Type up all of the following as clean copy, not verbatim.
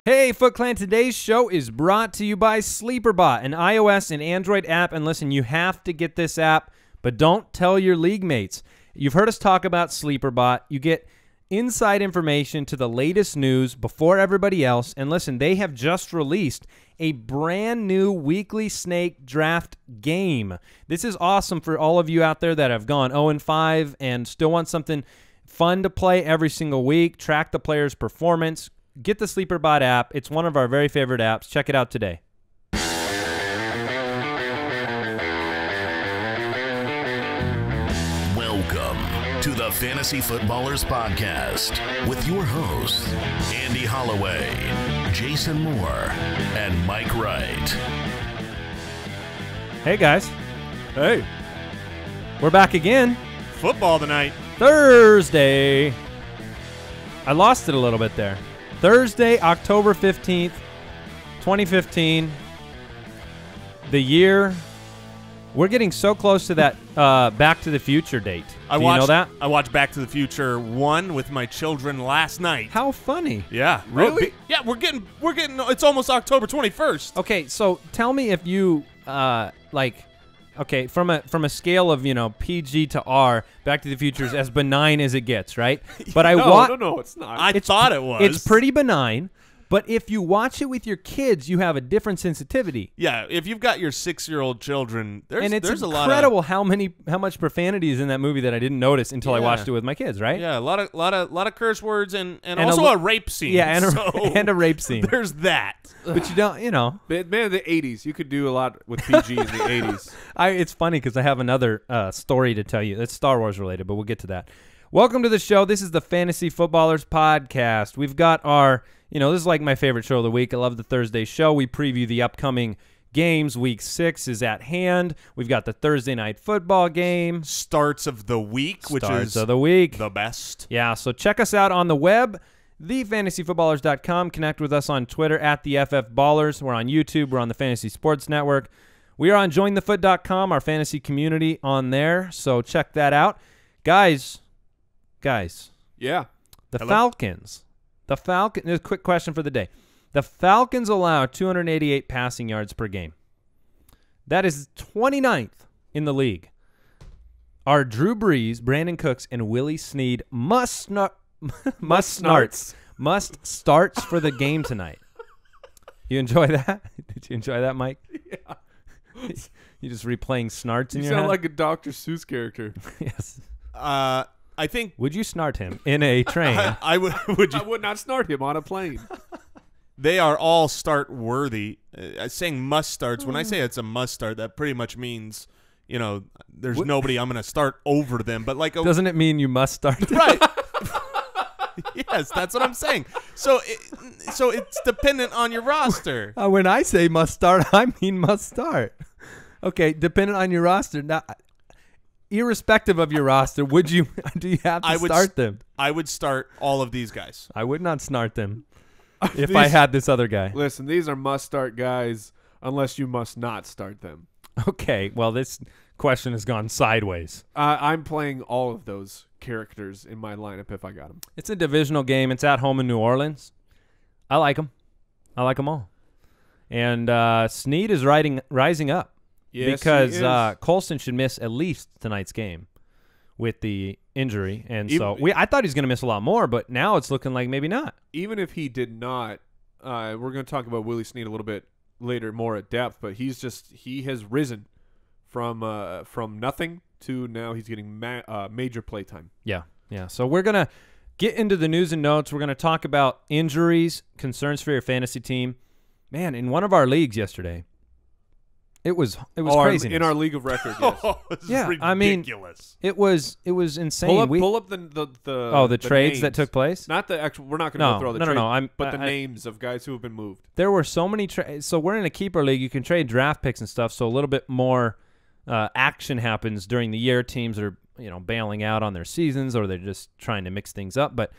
Hey, Foot Clan, today's show is brought to you by SleeperBot, an iOS and Android app. And listen, you have to get this app, but don't tell your league mates. You've heard us talk about SleeperBot. You get inside information to the latest news before everybody else. And listen, they have just released a brand new weekly snake draft game. This is awesome for all of you out there that have gone 0-5 and still want something fun to play every single week, track the player's performance. Get the SleeperBot app. It's one of our very favorite apps. Check it out today. Welcome to the Fantasy Footballers Podcast with your hosts, Andy Holloway, Jason Moore, and Mike Wright. Hey, guys. Hey. We're back again. Football tonight. Thursday. I lost it a little bit there. Thursday, October 15th, 2015. The year. We're getting so close to that Back to the Future date. Do you know that? I watched Back to the Future 1 with my children last night. How funny. Yeah. Really? Yeah, we're getting it's almost October 21st. Okay, so tell me if you okay, from a scale of, PG to R, Back to the Future is as benign as it gets, right? But No, it's not. I thought it was. It's pretty benign, but if you watch it with your kids, you have a different sensitivity. Yeah, if you've got your 6-year-old children, there's it's a lot incredible how much profanity is in that movie that I didn't notice until I watched it with my kids, right? Yeah, a lot of curse words and also a rape scene. Yeah, and a rape scene. There's that. But you don't, Man, the 80s. You could do a lot with PG in the 80s. It's funny because I have another story to tell you. It's Star Wars related, but we'll get to that. Welcome to the show. This is the Fantasy Footballers Podcast. We've got our, this is like my favorite show of the week. I love the Thursday show. We preview the upcoming games. Week 6 is at hand. We've got the Thursday night football game. Starts of the week, which is the best. Yeah, so check us out on the web, thefantasyfootballers.com. Connect with us on Twitter at the FFBallers. We're on YouTube. We're on the Fantasy Sports Network. We are on jointhefoot.com, our fantasy community on there. So check that out. Guys. Yeah. The Falcons. A quick question for the day. The Falcons allow 288 passing yards per game. That is 29th in the league. Are Drew Brees, Brandin Cooks, and Willie Snead must-starts for the game tonight? You enjoy that? Did you enjoy that, Mike? Yeah. You just replaying snarts in your head? You sound like a Dr. Seuss character. Yes. I think. Would you snart him in a train? I would. I would not snart him on a plane. They are all start worthy. Saying must starts. When I say it's a must start, that pretty much means there's nobody I'm going to start over them. But doesn't it mean you must start? Right. Yes, that's what I'm saying. So it's dependent on your roster. When I say must start, I mean must start. Okay, dependent on your roster. Now, irrespective of your roster, do you have to start them? I would start all of these guys. I would not start them if I had this other guy. Listen, these are must-start guys unless you must not start them. Okay, well, this question has gone sideways. I'm playing all of those characters in my lineup if I got them. It's a divisional game. It's at home in New Orleans. I like them. I like them all. And Snead is rising up. Yes, because Colson should miss at least tonight's game with the injury. And I thought he was going to miss a lot more, but now it's looking like maybe not. Even if he did not, we're going to talk about Willie Snead a little bit later, more at depth, but he has risen from nothing to now he's getting major playtime. Yeah. So we're going to get into the news and notes. We're going to talk about injuries, concerns for your fantasy team. Man, in one of our leagues yesterday, It was crazy in our league of record. Yes. Yeah, ridiculous. I mean, it was insane. Pull up the trades names that took place. Not the actual. We're not going to go through all the trades. No. But the names of guys who have been moved. There were so many trades. So we're in a keeper league. You can trade draft picks and stuff. So a little bit more action happens during the year. Teams are bailing out on their seasons, or they're just trying to mix things up. But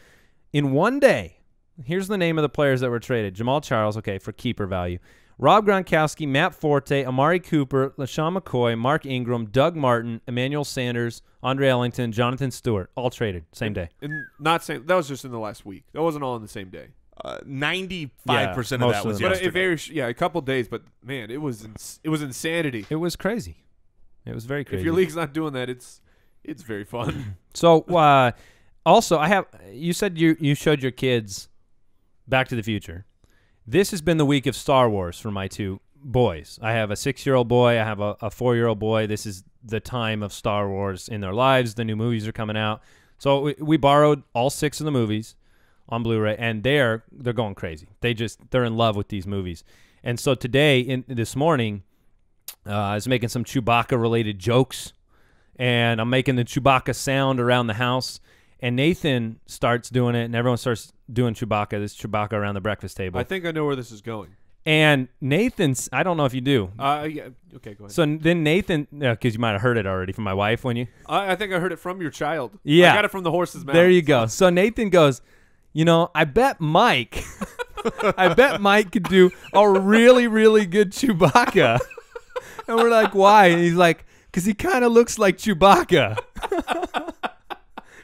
in one day, here's the name of the players that were traded: Jamal Charles, for keeper value. Rob Gronkowski, Matt Forte, Amari Cooper, LeSean McCoy, Mark Ingram, Doug Martin, Emmanuel Sanders, Andre Ellington, Jonathan Stewart, all traded same day. And not saying that was just in the last week. That wasn't all in the same day. 95% most of that of was them. But yesterday. a couple days. But man, it was insanity. It was crazy. It was very crazy. If your league's not doing that, it's very fun. So also, you said you showed your kids Back to the Future. This has been the week of Star Wars for my two boys. I have a 6-year-old boy. I have a 4-year-old boy. This is the time of Star Wars in their lives. The new movies are coming out. So we borrowed all 6 of the movies on Blu-ray, and they're going crazy. They're in love with these movies. And so today, this morning, I was making some Chewbacca-related jokes, and I'm making the Chewbacca sound around the house, and Nathan starts doing it, and everyone starts doing this Chewbacca around the breakfast table. I think I know where this is going. And Nathan's, I don't know if you do. Yeah. Okay, go ahead. So then Nathan, because you might have heard it already from my wife when you. I think I heard it from your child. Yeah. I got it from the horse's mouth. There you go. So Nathan goes, I bet Mike could do a really, really good Chewbacca. And we're like, why? And he's like, because he kind of looks like Chewbacca.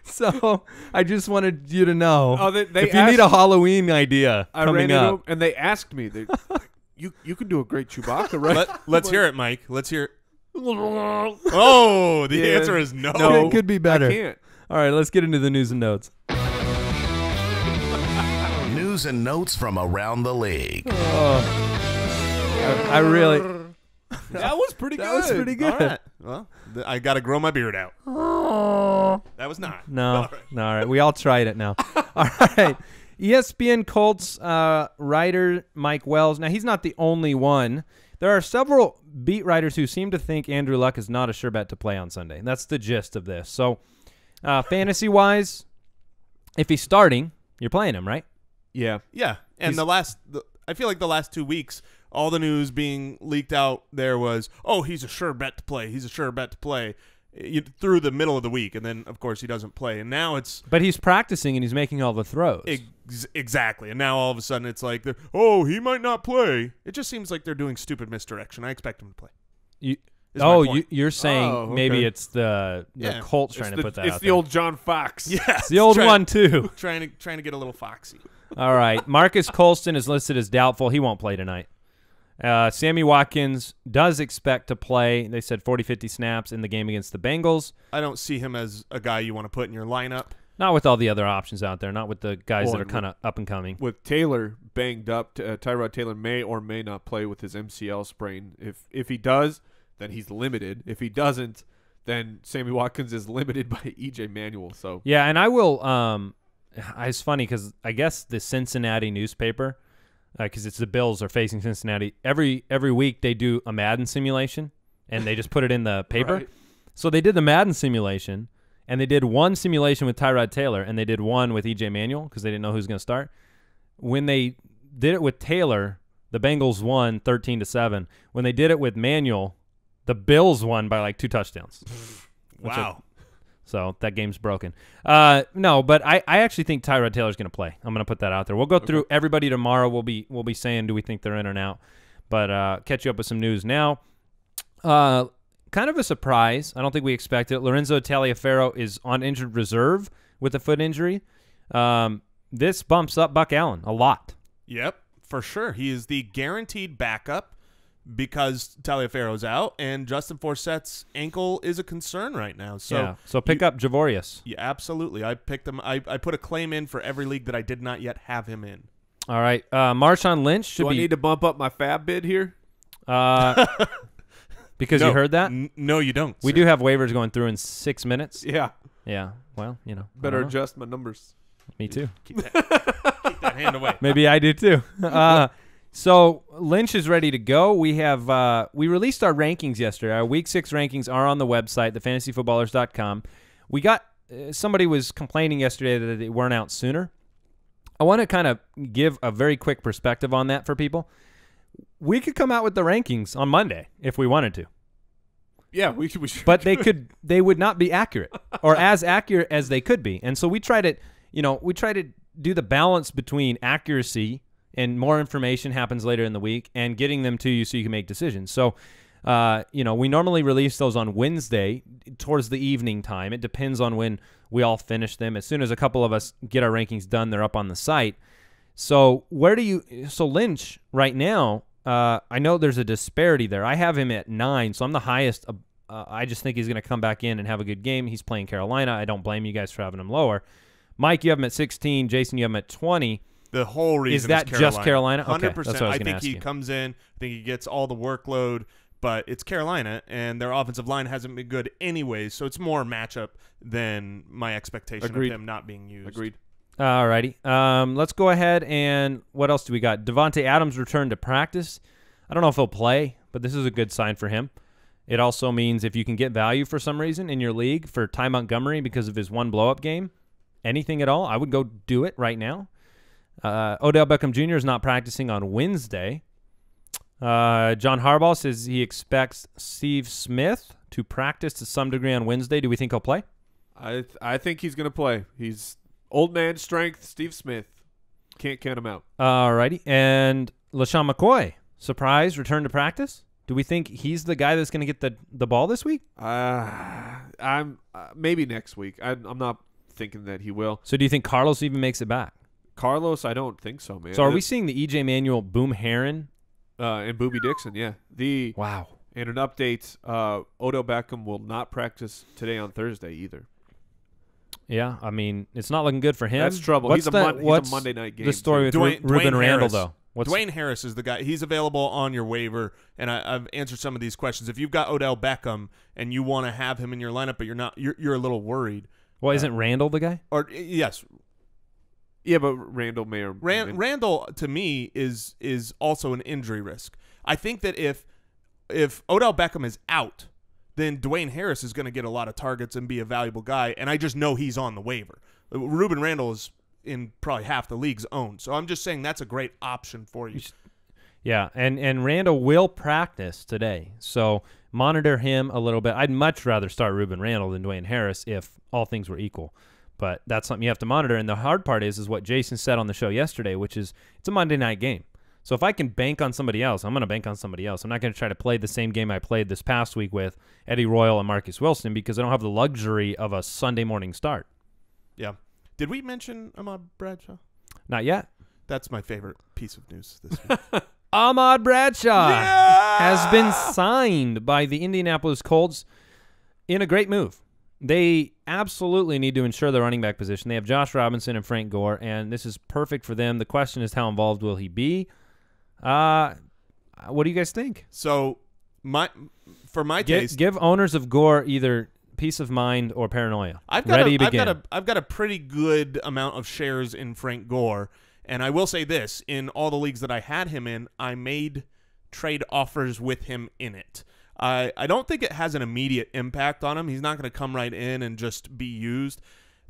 So I just wanted you to know, if you need a Halloween idea coming up. And they asked me, you can do a great Chewbacca, right? Let's hear it, Mike. Let's hear it. Oh, the answer is no. It could be better. I can't. All right, let's get into the news and notes. News and notes from around the league. I really. That was pretty good. That was pretty good. All right. Well, I got to grow my beard out. That was not. No. All right. We all tried it now. All right. ESPN Colts writer Mike Wells. Now, he's not the only one. There are several beat writers who seem to think Andrew Luck is not a sure bet to play on Sunday. That's the gist of this. So, fantasy-wise, if he's starting, you're playing him, right? Yeah. Yeah. And I feel like the last 2 weeks, all the news being leaked out there was, he's a sure bet to play. He's a sure bet to play through the middle of the week. And then, of course, he doesn't play. And now it's... But he's practicing and he's making all the throws. Exactly. And now all of a sudden it's like, he might not play. It just seems like they're doing stupid misdirection. I expect him to play. You're saying maybe it's the Colts trying to put that out there. It's the old John Fox. Yeah. It's the old one, too. Trying to get a little foxy. All right. Marcus Colston is listed as doubtful. He won't play tonight. Sammy Watkins does expect to play. They said 40-50 snaps in the game against the Bengals. I don't see him as a guy you want to put in your lineup. Not with all the other options out there. Not with the guys that are kind of up and coming. With Taylor banged up, Tyrod Taylor may or may not play with his MCL sprain. If he does, then he's limited. If he doesn't, then Sammy Watkins is limited by E.J. Manuel. So yeah, and I will it's funny because I guess the Cincinnati newspaper, because it's the Bills are facing Cincinnati, every week they do a Madden simulation, and they just put it in the paper. Right. So they did the Madden simulation, and they did one simulation with Tyrod Taylor, and they did one with E.J. Manuel because they didn't know who was going to start. When they did it with Taylor, the Bengals won 13-7. When they did it with Manuel, the Bills won by like 2 touchdowns. Wow. So that game's broken. No, but I actually think Tyrod Taylor's going to play. I'm going to put that out there. We'll go through everybody tomorrow. We'll be saying, do we think they're in or out? But catch you up with some news now. Kind of a surprise. I don't think we expected it. Lorenzo Taliaferro is on injured reserve with a foot injury. This bumps up Buck Allen a lot. Yep, for sure. He is the guaranteed backup because Taliaferro's out, and Justin Forsett's ankle is a concern right now. So pick up Javorius. Yeah, absolutely. I picked him. I put a claim in for every league that I did not yet have him in. All right. Marshawn Lynch should I need to bump up my fab bid here? Because you heard that? No, you don't. We do have waivers going through in 6 minutes. Yeah. Yeah. Well, better adjust my numbers. Me too. Keep that hand away. Maybe I do too. So Lynch is ready to go. We have we released our rankings yesterday. Our Week 6 rankings are on the website, thefantasyfootballers.com. We got somebody was complaining yesterday that they weren't out sooner. I want to kind of give a very quick perspective on that for people. We could come out with the rankings on Monday if we wanted to. Yeah, we should. But they would not be accurate or as accurate as they could be. And so we try to do the balance between accuracy and more information happens later in the week and getting them to you so you can make decisions. So, we normally release those on Wednesday towards the evening time. It depends on when we all finish them. As soon as a couple of us get our rankings done, they're up on the site. So so Lynch right now, I know there's a disparity there. I have him at 9, so I'm the highest. I just think he's going to come back in and have a good game. He's playing Carolina. I don't blame you guys for having him lower. Mike, you have him at 16. Jason, you have him at 20. The whole reason is that just Carolina? 100%. Okay, that's what I think he comes in. I think he gets all the workload, but it's Carolina, and their offensive line hasn't been good anyways, so it's more matchup than my expectation of him not being used. Agreed. All righty. Let's go ahead and what else do we got? Devontae Adams returned to practice. I don't know if he'll play, but this is a good sign for him. It also means if you can get value for some reason in your league for Ty Montgomery because of his one blow-up game, anything at all, I would go do it right now. Odell Beckham Jr. is not practicing on Wednesday. John Harbaugh says he expects Steve Smith to practice to some degree on Wednesday. Do we think he'll play? I think he's going to play. He's old man strength, Steve Smith. Can't count him out. All righty. And LeSean McCoy, surprise, return to practice? Do we think he's the guy that's going to get the ball this week? I'm maybe next week. I'm not thinking that he will. So do you think Carlos even makes it back? Carlos, I don't think so, man. So are we seeing the E.J. Manuel Boom Herron? And Boobie Dixon, yeah. Wow. And an update, Odell Beckham will not practice today on Thursday either. Yeah, I mean, it's not looking good for him. That's trouble. What's he's a Monday night game. The story with Dwayne Ruben Randall, Harris. though. Dwayne Harris is the guy. He's available on your waiver, and I've answered some of these questions. If you've got Odell Beckham and you want to have him in your lineup, but you're a little worried. Well, isn't Randall the guy? Or yes. Yeah, but Randall may or Randall to me is also an injury risk. I think that if Odell Beckham is out, then Dwayne Harris is going to get a lot of targets and be a valuable guy, and I just know he's on the waiver. Ruben Randall is in probably half the league's own, so I'm just saying that's a great option for you. Yeah, and Randall will practice today, so monitor him a little bit. I'd much rather start Ruben Randall than Dwayne Harris if all things were equal. But that's something you have to monitor. And the hard part is what Jason said on the show yesterday, which is it's a Monday night game. So if I can bank on somebody else, I'm going to bank on somebody else. I'm not going to try to play the same game I played this past week with Eddie Royal and Marcus Wilson because I don't have the luxury of a Sunday morning start. Yeah. Did we mention Ahmad Bradshaw? Not yet. That's my favorite piece of news this week. Ahmad Bradshaw has been signed by the Indianapolis Colts in a great move. They absolutely need to ensure the running back position. They have Josh Robinson and Frank Gore, and this is perfect for them. The question is how involved will he be? What do you guys think? So, for my taste, give owners of Gore either peace of mind or paranoia. I've got a pretty good amount of shares in Frank Gore, and I will say this: in all the leagues that I had him in, I made trade offers with him in it. I don't think it has an immediate impact on him. He's not going to come right in and just be used.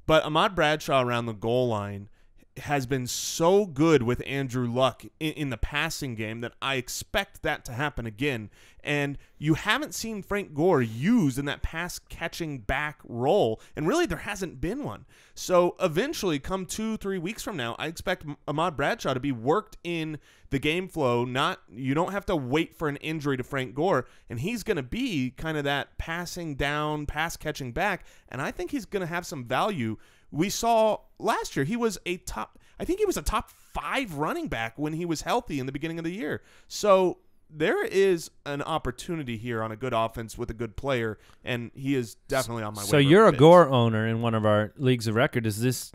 But Ahmad Bradshaw around the goal line has been so good with Andrew Luck in the passing game that I expect that to happen again. And you haven't seen Frank Gore used in that pass-catching back role, and really there hasn't been one. So eventually, come 2-3 weeks from now, I expect Ahmad Bradshaw to be worked in the game flow. You don't have to wait for an injury to Frank Gore, and he's going to be kind of that passing down, pass-catching back, and I think he's going to have some value. We saw last year he was a top 5 running back when he was healthy in the beginning of the year. So there is an opportunity here on a good offense with a good player, and he is definitely on my way. So you're a Gore owner in one of our leagues of record. Does this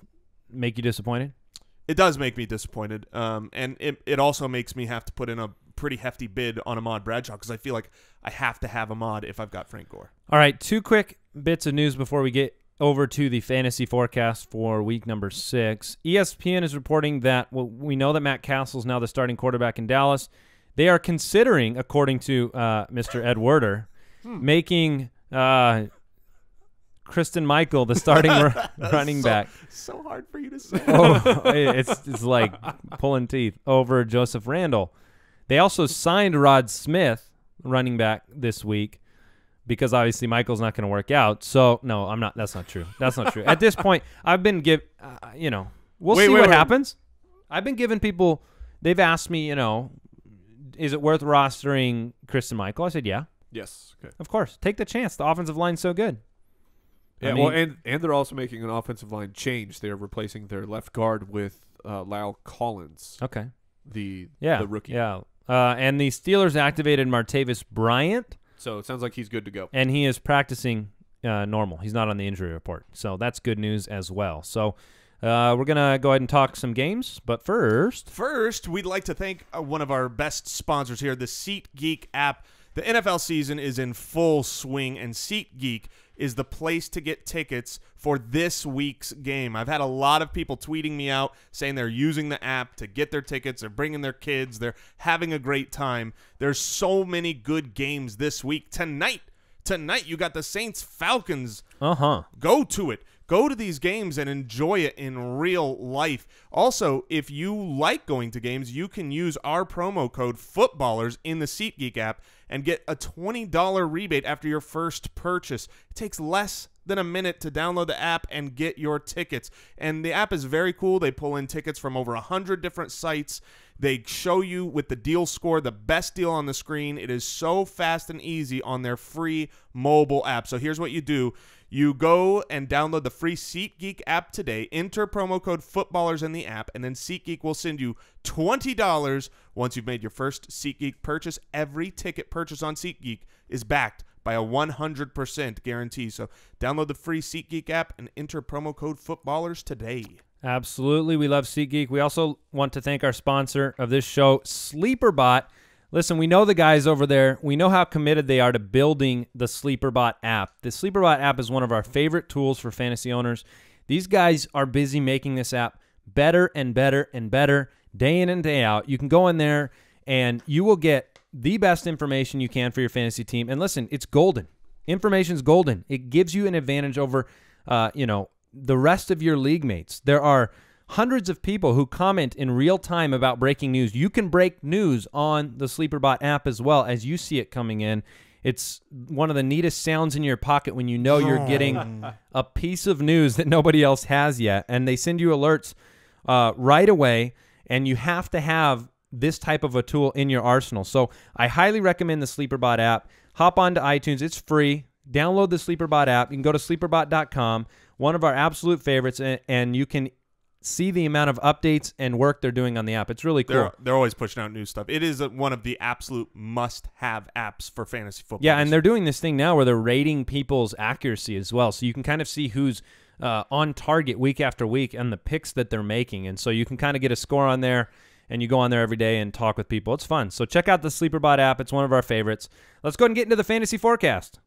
make you disappointed? It does make me disappointed, and it also makes me have to put in a pretty hefty bid on Ahmad Bradshaw because I feel like I have to have Ahmad if I've got Frank Gore. All right, 2 quick bits of news before we get over to the fantasy forecast for week number 6. ESPN is reporting that we know that Matt Castle is now the starting quarterback in Dallas. They are considering, according to Mr. Ed Werder, making Christine Michael the starting running back. So hard for you to say. It's like pulling teeth over Joseph Randall. They also signed Rod Smith, running back, this week, because obviously Michael's not going to work out. So, no, I'm not. That's not true. That's not true. At this point, I've been we'll see what happens. I've been giving people, they've asked me, is it worth rostering Christine Michael? I said, yeah. Yes. Okay. Of course. Take the chance. The offensive line's so good. Yeah, I mean, well, and they're also making an offensive line change. They're replacing their left guard with Lyle Collins, okay. the rookie. Yeah. And the Steelers activated Martavis Bryant, So it sounds like he's good to go. and he is practicing normal. He's not on the injury report. So that's good news as well. So we're going to go ahead and talk some games. But First, we'd like to thank one of our best sponsors here, the SeatGeek app. The NFL season is in full swing, and SeatGeek is the place to get tickets for this week's game. I've had a lot of people tweeting me out saying they're using the app to get their tickets. They're bringing their kids. They're having a great time. There's so many good games this week. Tonight, you got the Saints-Falcons. Go to it. Go to these games and enjoy it in real life. Also, if you like going to games, you can use our promo code FOOTBALLERS in the SeatGeek app and get a $20 rebate after your first purchase. It takes less than a minute to download the app and get your tickets. And the app is very cool. They pull in tickets from over 100 different sites. They show you with the deal score the best deal on the screen. It is so fast and easy on their free mobile app. So here's what you do. You go and download the free SeatGeek app today, enter promo code FOOTBALLERS in the app, and then SeatGeek will send you $20 once you've made your first SeatGeek purchase. Every ticket purchase on SeatGeek is backed by a 100% guarantee. So download the free SeatGeek app and enter promo code FOOTBALLERS today. Absolutely. We love SeatGeek. We also want to thank our sponsor of this show, SleeperBot. Listen, we know the guys over there. We know how committed they are to building the SleeperBot app. The SleeperBot app is one of our favorite tools for fantasy owners. These guys are busy making this app better and better and better day in and day out. You can go in there and you will get the best information you can for your fantasy team. And listen, it's golden. Information's golden. It gives you an advantage over, the rest of your league mates. There are hundreds of people who comment in real time about breaking news. You can break news on the SleeperBot app as well as you see it coming in. It's one of the neatest sounds in your pocket when you know you're getting a piece of news that nobody else has yet. And they send you alerts right away, and you have to have this type of a tool in your arsenal. So I highly recommend the SleeperBot app. Hop onto iTunes. It's free. Download the SleeperBot app. You can go to sleeperbot.com, one of our absolute favorites, and you can see the amount of updates and work they're doing on the app. It's really cool. They're always pushing out new stuff. It is one of the absolute must-have apps for fantasy football. Yeah, and they're doing this thing now where they're rating people's accuracy as well. So you can kind of see who's on target week after week and the picks that they're making. And so you can kind of get a score on there, and you go on there every day and talk with people. It's fun. So check out the SleeperBot app. It's one of our favorites. Let's go ahead and get into the fantasy forecast.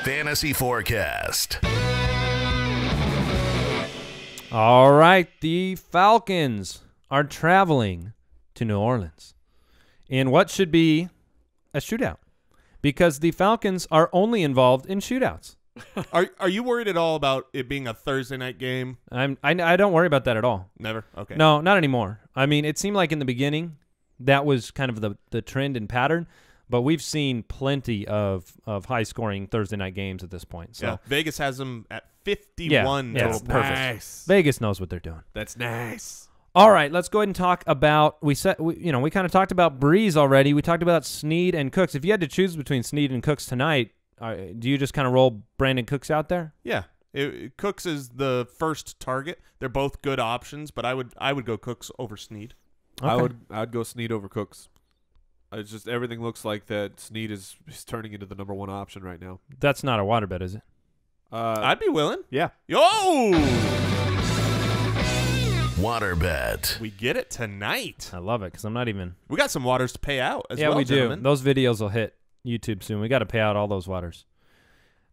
Fantasy Forecast. All right, the Falcons are traveling to New Orleans in what should be a shootout because the Falcons are only involved in shootouts. Are you worried at all about it being a Thursday night game? I don't worry about that at all. Never? Okay. No, not anymore. I mean, it seemed like in the beginning that was kind of the trend and pattern, but we've seen plenty of high-scoring Thursday night games at this point. So yeah, Vegas has them at 51 total. Perfect. Nice. Vegas knows what they're doing. That's nice. All right, let's go ahead and talk about we kind of talked about Brees already. We talked about Snead and Cooks. If you had to choose between Snead and Cooks tonight, do you just kind of roll Brandin Cooks out there? Yeah. Cooks is the first target. They're both good options, but I would go Cooks over Snead. Okay. I'd go Snead over Cooks. It's just everything looks like that Snead is turning into the number one option right now. That's not a water bet, is it? I'd be willing. Yeah. Yo! Water bet. We get it tonight. I love it because I'm not even. We got some waters to pay out as yeah, well, we gentlemen. do. Those videos will hit YouTube soon. We got to pay out all those waters.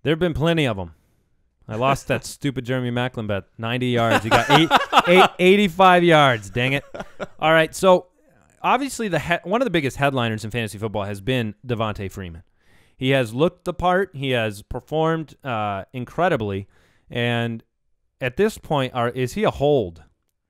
There have been plenty of them. I lost that stupid Jeremy Maclin bet. 90 yards. He got 85 yards. Dang it. All right, so obviously one of the biggest headliners in fantasy football has been Devontae Freeman. He has looked the part. He has performed incredibly. And at this point, is he a hold?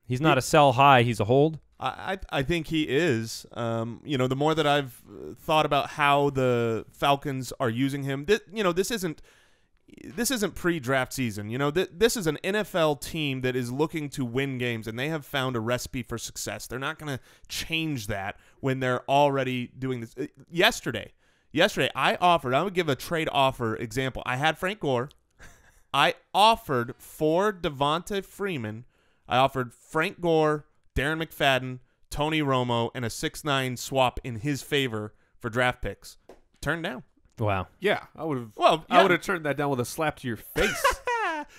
He's not a sell high. He's a hold? I think he is. The more that I've thought about how the Falcons are using him, this isn't pre-draft season. This is an NFL team that is looking to win games, and they have found a recipe for success. They're not going to change that when they're already doing this. Yesterday, Yesterday, I would give a trade offer example. I had Frank Gore. I offered for Devonta Freeman. I offered Frank Gore, Darren McFadden, Tony Romo, and a 6'9" swap in his favor for draft picks. Turned down. Wow. Yeah, I would have. Well, I would have turned that down with a slap to your face.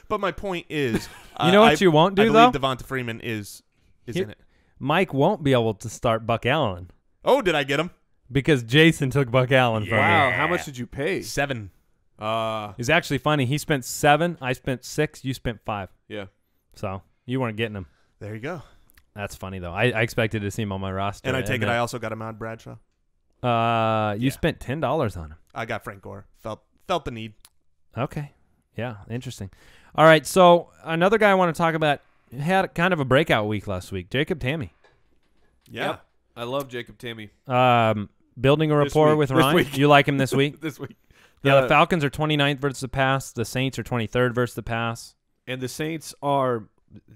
But my point is, you know what you won't do, I though? believe Devonta Freeman is in it. Mike won't be able to start Buck Allen Oh, did I get him? because Jason took Buck Allen from Wow, him. how much did you pay? 7. It's actually funny. He spent 7. I spent 6. You spent 5. Yeah. So you weren't getting him. There you go. That's funny, though. I expected to see him on my roster. And I take it then, I also got Ahmad Bradshaw. You spent $10 on him. I got Frank Gore. Felt the need. Okay. Yeah, interesting. All right, so another guy I want to talk about had kind of a breakout week last week, Jacob Tamme. Yeah. I love Jacob Tamme. Building a rapport week. with This Ryan. week. You like him this week? This week. Yeah, the Falcons are 29th versus the pass. The Saints are 23rd versus the pass. And the Saints are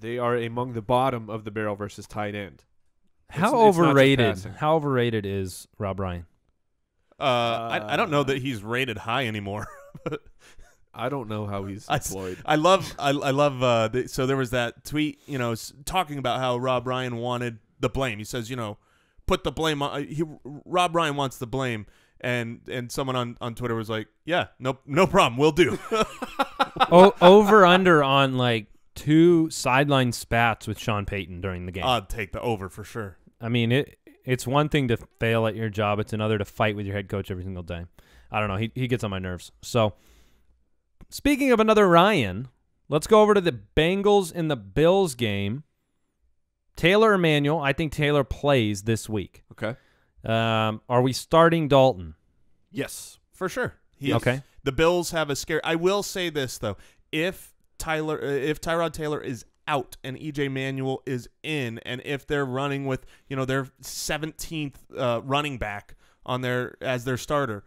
among the bottom of the barrel versus tight end. How It's not just overrated? passing. How overrated is Rob Ryan? I don't know that he's rated high anymore. I don't know how he's employed. I love. So there was that tweet, talking about how Rob Ryan wanted the blame. He says, put the blame on. Rob Ryan wants the blame, and someone on Twitter was like, yeah, no problem, we'll do. Over under on like 2 sideline spats with Sean Payton during the game. I'd take the over for sure. I mean, it's one thing to fail at your job. It's another to fight with your head coach every single day. I don't know. He gets on my nerves. So, speaking of another Ryan, let's go over to the Bengals and the Bills game. Taylor Emmanuel, I think Taylor plays this week. Okay. Are we starting Dalton? Yes. For sure. Okay. The Bills have a scare. I will say this, though. If Tyrod Taylor is out and EJ Manuel is in, and if they're running with their 17th running back as their starter,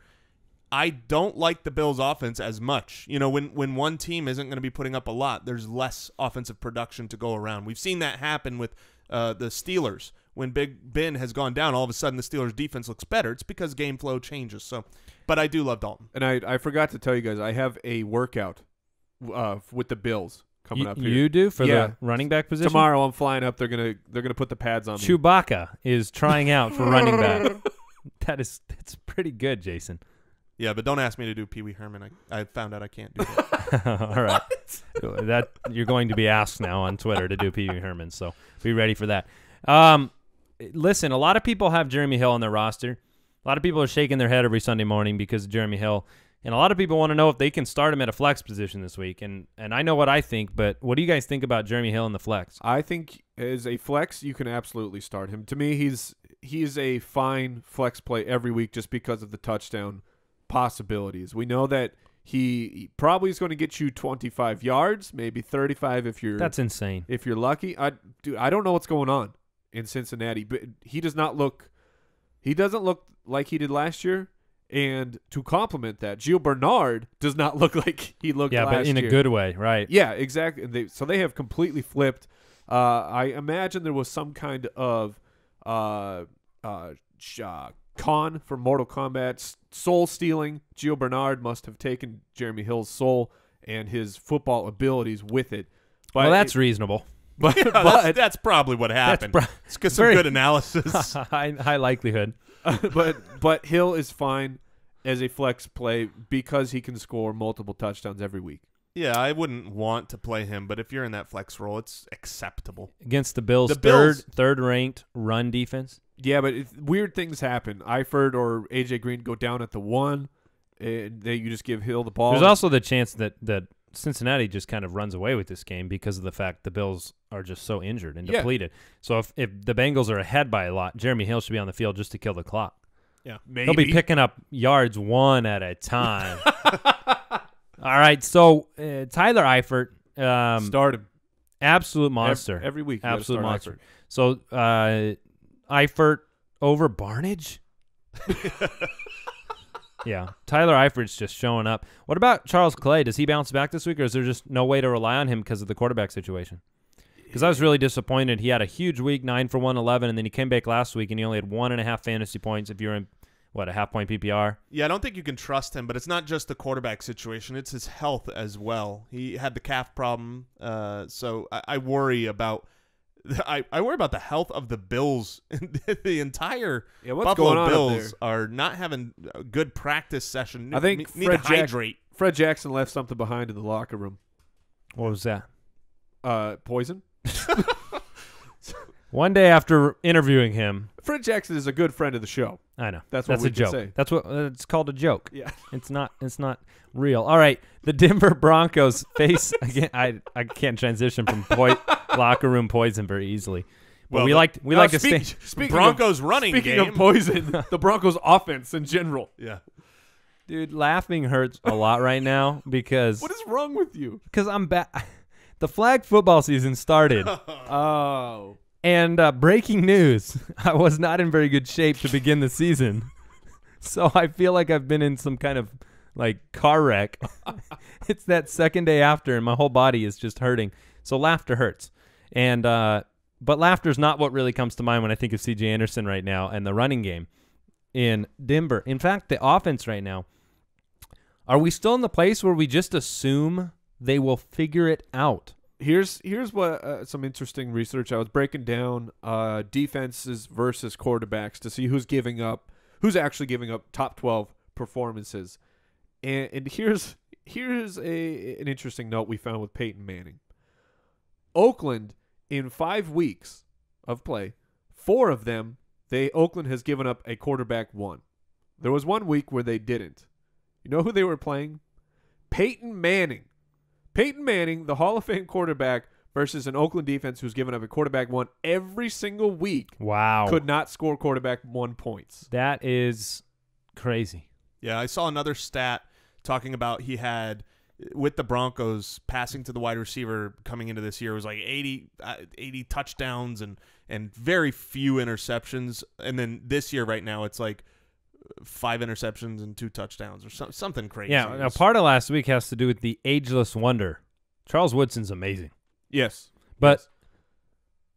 I don't like the Bills' offense as much. When one team isn't going to be putting up a lot, there's less offensive production to go around. We've seen that happen with the Steelers. When Big Ben has gone down, all of a sudden the Steelers' defense looks better. It's because game flow changes. So, but I do love Dalton. And I forgot to tell you guys, I have a workout with the Bills coming up here. You do for the running back position? Tomorrow I'm flying up. They're gonna put the pads on me. Chewbacca is trying out for running back. That's pretty good, Jason. Yeah, but don't ask me to do Pee Wee Herman. I found out I can't do that. All right. That you're going to be asked now on Twitter to do Pee Wee Herman, so be ready for that. Listen, a lot of people have Jeremy Hill on their roster. A lot of people are shaking their head every Sunday morning because of Jeremy Hill. And a lot of people want to know if they can start him at a flex position this week. And I know what I think, but what do you guys think about Jeremy Hill in the flex? I think as a flex, you can absolutely start him. To me, he's a fine flex play every week just because of the touchdown possibilities. We know that he probably is going to get you 25 yards, maybe 35 if you're. That's insane. If you're lucky. I don't know what's going on in Cincinnati, but he doesn't look like he did last year. And to complement that, Gio Bernard does not look like he looked last year. Yeah, but in a good way, right? Yeah, exactly. So they have completely flipped. I imagine there was some kind of con for Mortal Kombat soul stealing. Gio Bernard must have taken Jeremy Hill's soul and his football abilities with it. But well, that's reasonable. But, Yeah, but that's probably what happened. It's because some very- good analysis. high likelihood. but Hill is fine as a flex play because he can score multiple touchdowns every week. Yeah, I wouldn't want to play him, but if you're in that flex role, it's acceptable. Against the Bills' The Bills- third-ranked run defense. Yeah, but weird things happen. Eifert or AJ Green go down at the 1, and you just give Hill the ball. There's also the chance that Cincinnati just kind of runs away with this game because of the fact the Bills are just so injured and depleted. So if the Bengals are ahead by a lot, Jeremy Hill should be on the field just to kill the clock. Yeah, maybe. He'll be picking up yards one at a time. All right, so Tyler Eifert. Start him. Absolute monster. Every week. you Absolute gotta monster. start So Eifert over Barnage? Yeah, Tyler Eifert's just showing up. What about Charles Clay? Does he bounce back this week, or is there just no way to rely on him because of the quarterback situation? Because I was really disappointed. He had a huge week, 9 for 111, and then he came back last week, and he only had 1.5 fantasy points. If you're in a half-point PPR? Yeah, I don't think you can trust him, but it's not just the quarterback situation. It's his health as well. He had the calf problem, so I worry about I worry about the health of the Bills. The entire Buffalo Bills are not having a good practice session. I think need to hydrate. Fred Jackson left something behind in the locker room. What was that? Poison. One day after interviewing him, Fred Jackson is a good friend of the show. I know. That's what we a joke. can say. That's what it's called, a joke. Yeah. It's not real. All right. The Denver Broncos face again. I can't transition from locker room poison very easily. But Well, we like to stay. Speaking Broncos of, running Speaking game. of poison, the Broncos offense in general. Yeah. Dude, laughing hurts a lot right now because What is wrong with you? I'm back. The flag football season started. Oh. And breaking news, I was not in very good shape to begin the season. So I feel like I've been in some kind of like car wreck. It's that second day after and my whole body is just hurting. So laughter hurts. And but laughter is not what really comes to mind when I think of C.J. Anderson right now and the running game in Denver. In fact, the offense right now, are we still in the place where we just assume they will figure it out? Here's what some interesting research. I was breaking down defenses versus quarterbacks to see who's actually giving up top 12 performances. And here's an interesting note we found with Peyton Manning. Oakland, in 5 weeks of play, 4 of them, Oakland has given up a quarterback 1. There was 1 week where they didn't. You know who they were playing? Peyton Manning. Peyton Manning, the Hall of Fame quarterback, versus an Oakland defense who's given up a quarterback 1 every single week. Wow. Could not score quarterback 1 points. That is crazy. Yeah, I saw another stat talking about he had, with the Broncos, passing to the wide receiver coming into this year was like 80 touchdowns and very few interceptions. And then this year right now it's like 5 interceptions and 2 touchdowns or something crazy. Yeah, now part of last week has to do with the ageless wonder. Charles Woodson's amazing. Yes. But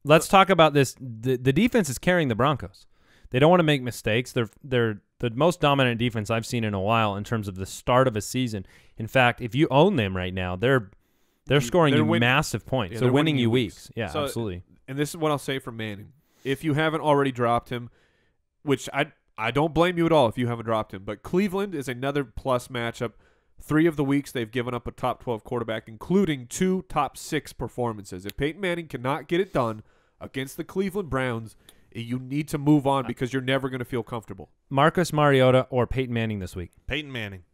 let's talk about this. The defense is carrying the Broncos. They don't want to make mistakes. They're the most dominant defense I've seen in a while in terms of the start of a season. In fact, if you own them right now, they're scoring you massive points. Yeah, they're winning you weeks. Yeah, so, absolutely. And this is what I'll say for Manning. If you haven't already dropped him, which I don't blame you at all if you haven't dropped him, but Cleveland is another plus matchup. 3 of the weeks they've given up a top 12 quarterback, including 2 top 6 performances. If Peyton Manning cannot get it done against the Cleveland Browns, you need to move on because you're never going to feel comfortable. Marcus Mariota or Peyton Manning this week? Peyton Manning.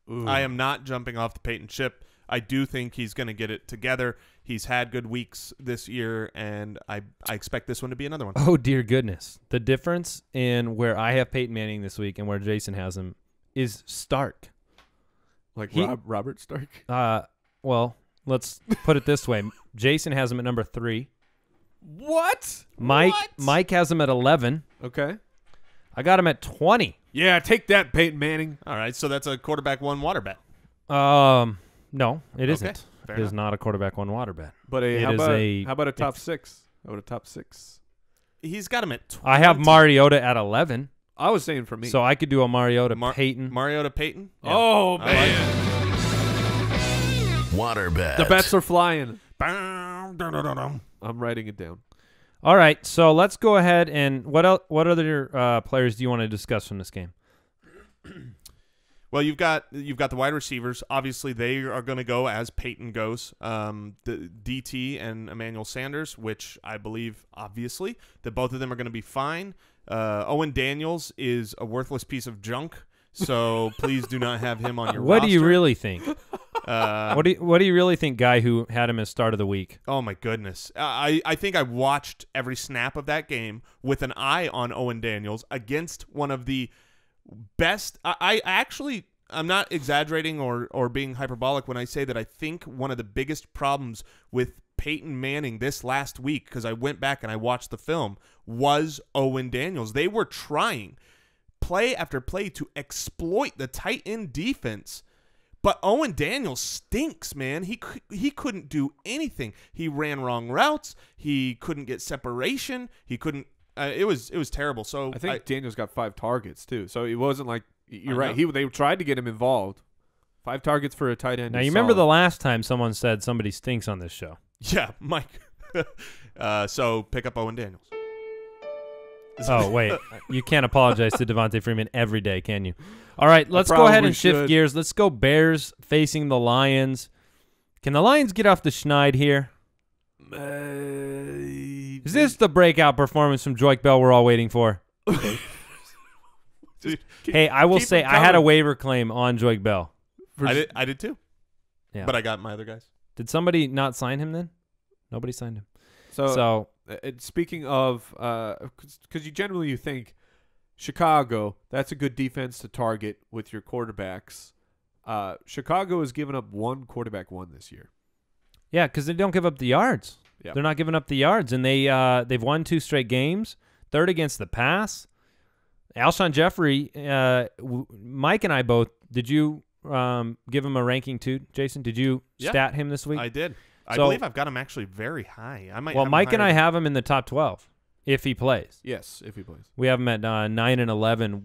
Ooh. I am not jumping off the Peyton ship. I do think he's going to get it together. He's had good weeks this year, and I expect this one to be another one. Oh, dear goodness. The difference in where I have Peyton Manning this week and where Jason has him is stark. Like Robert Stark? Well, let's put it this way. Jason has him at number 3. What? Mike has him at 11. Okay. I got him at 20. Yeah, take that, Peyton Manning. All right, so that's a quarterback 1 water bet. No, it isn't. Okay, fair It is enough. not a quarterback 1 water bet. But how about a top 6? How about a top 6? He's got him at 20. I have Mariota at 11. I was saying for me. So I could do a Mariota Peyton. Mariota Peyton? Yeah. Oh, I man. Water bet. The bets are flying. Bam, dum-dum-dum-dum. I'm writing it down. All right, so let's go ahead and what other players do you want to discuss from this game? Well, you've got the wide receivers. Obviously, they are going to go as Peyton goes. The DT and Emmanuel Sanders, which I believe, obviously, that both of them are going to be fine. Owen Daniels is a worthless piece of junk, so please do not have him on your What roster. do you really think? What do you really think, guy who had him as start of the week? Oh, my goodness. I think I watched every snap of that game with an eye on Owen Daniels against one of the best. I'm not exaggerating or being hyperbolic when I say that I think one of the biggest problems with Peyton Manning this last week, because I went back and I watched the film, was Owen Daniels. They were trying play after play to exploit the tight end defense. But Owen Daniels stinks, man. He couldn't do anything. He ran wrong routes. He couldn't get separation. He couldn't It was terrible. So I think Daniels got 5 targets too. So it wasn't like you're right. know. They tried to get him involved. 5 targets for a tight end. Now, you remember the last time someone said somebody stinks on this show. Yeah, Mike. So pick up Owen Daniels. Oh, wait. You can't apologize to Devontae Freeman every day, can you? All right, let's go ahead and shift gears. Let's go Bears facing the Lions. Can the Lions get off the schneid here? Is this the breakout performance from Joik Bell we're all waiting for? Hey, I will say I had a waiver claim on Joik Bell. I did too. Yeah. But I got my other guys. Did somebody not sign him then? Nobody signed him. So speaking of, because you think Chicago, that's a good defense to target with your quarterbacks. Chicago has given up 1 quarterback 1 this year. Yeah, because they don't give up the yards. Yep. They're not giving up the yards, and they've won 2 straight games. 3rd against the pass. Alshon Jeffrey, Mike and I both. Did you give him a ranking too, Jason? Did you stat him this week? I did. I So- believe I've got him actually very high. I might. Well, have him Mike and higher I have him in the top 12 if he plays. Yes, if he plays. We have him at 9 and 11.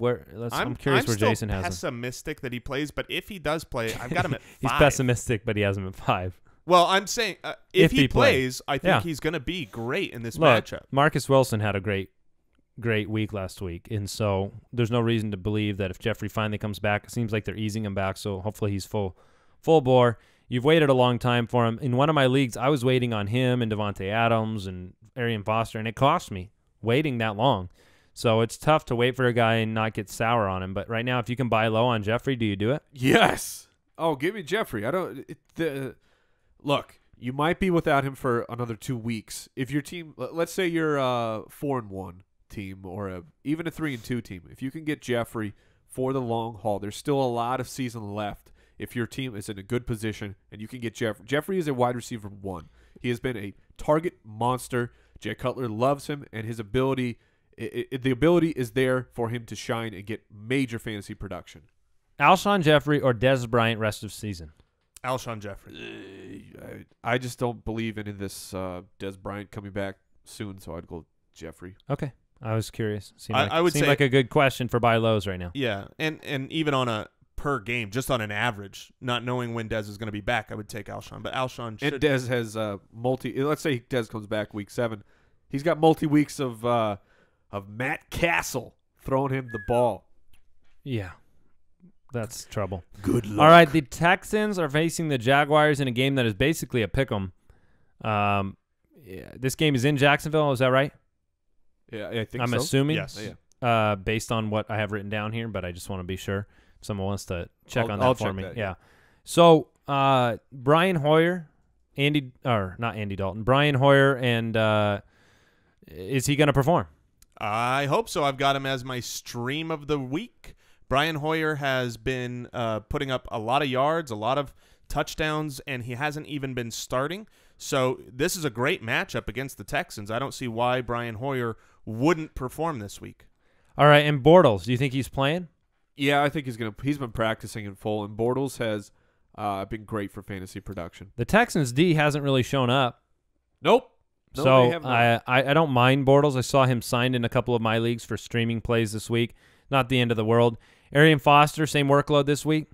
I'm curious where Jason has him. I'm still pessimistic that he plays, but if he does play, I've got him at 5. He's pessimistic, but he has him at 5. Well, I'm saying if he plays, I think Yeah. he's going to be great in this Look, matchup. Marcus Wilson had a great week last week, and so there's no reason to believe that if Jeffrey finally comes back, it seems like they're easing him back, so hopefully he's full bore. You've waited a long time for him. In one of my leagues, I was waiting on him and Devontae Adams and Arian Foster, and it cost me waiting that long. So it's tough to wait for a guy and not get sour on him. But right now, if you can buy low on Jeffrey, do you do it? Yes. Oh, give me Jeffrey. I don't. Look, you might be without him for another 2 weeks. If your team, let's say you're a 4-1 team or even a 3-2 team, if you can get Jeffrey for the long haul, there's still a lot of season left. If your team is in a good position and you can get Jeffrey. Jeffrey is a wide receiver 1. He has been a target monster. Jay Cutler loves him, and his ability, the ability is there for him to shine and get major fantasy production. Alshon Jeffrey or Dez Bryant rest of season? Alshon Jeffrey. I just don't believe in this Dez Bryant coming back soon, so I'd go Jeffrey. Okay. I was curious. I would say like a good question for buy lows right now. Yeah, and even on a per game, just on an average, not knowing when Dez is going to be back, I would take Alshon. But Alshon should. And Dez has let's say Dez comes back week 7. He's got multi-weeks of Matt Castle throwing him the ball. Yeah. That's trouble. Good luck. All right, the Texans are facing the Jaguars in a game that is basically a pick'em. This game is in Jacksonville, is that right? Yeah, I think I'm so. assuming. Yes. Yeah. Based on what I have written down here, but I just want to be sure. If someone wants to check on that I'll for check me. that, yeah. So Brian Hoyer, not Andy Dalton, Brian Hoyer, and is he going to perform? I hope so. I've got him as my stream of the week. Brian Hoyer has been putting up a lot of yards, a lot of touchdowns, and he hasn't even been starting. So this is a great matchup against the Texans. I don't see why Brian Hoyer wouldn't perform this week. All right, and Bortles, do you think he's playing? Yeah, I think he's been practicing in full, and Bortles has been great for fantasy production. The Texans D hasn't really shown up. Nope. No, So they have not. I don't mind Bortles. I saw him signed in a couple of my leagues for streaming plays this week. Not the end of the world. Arian Foster, same workload this week.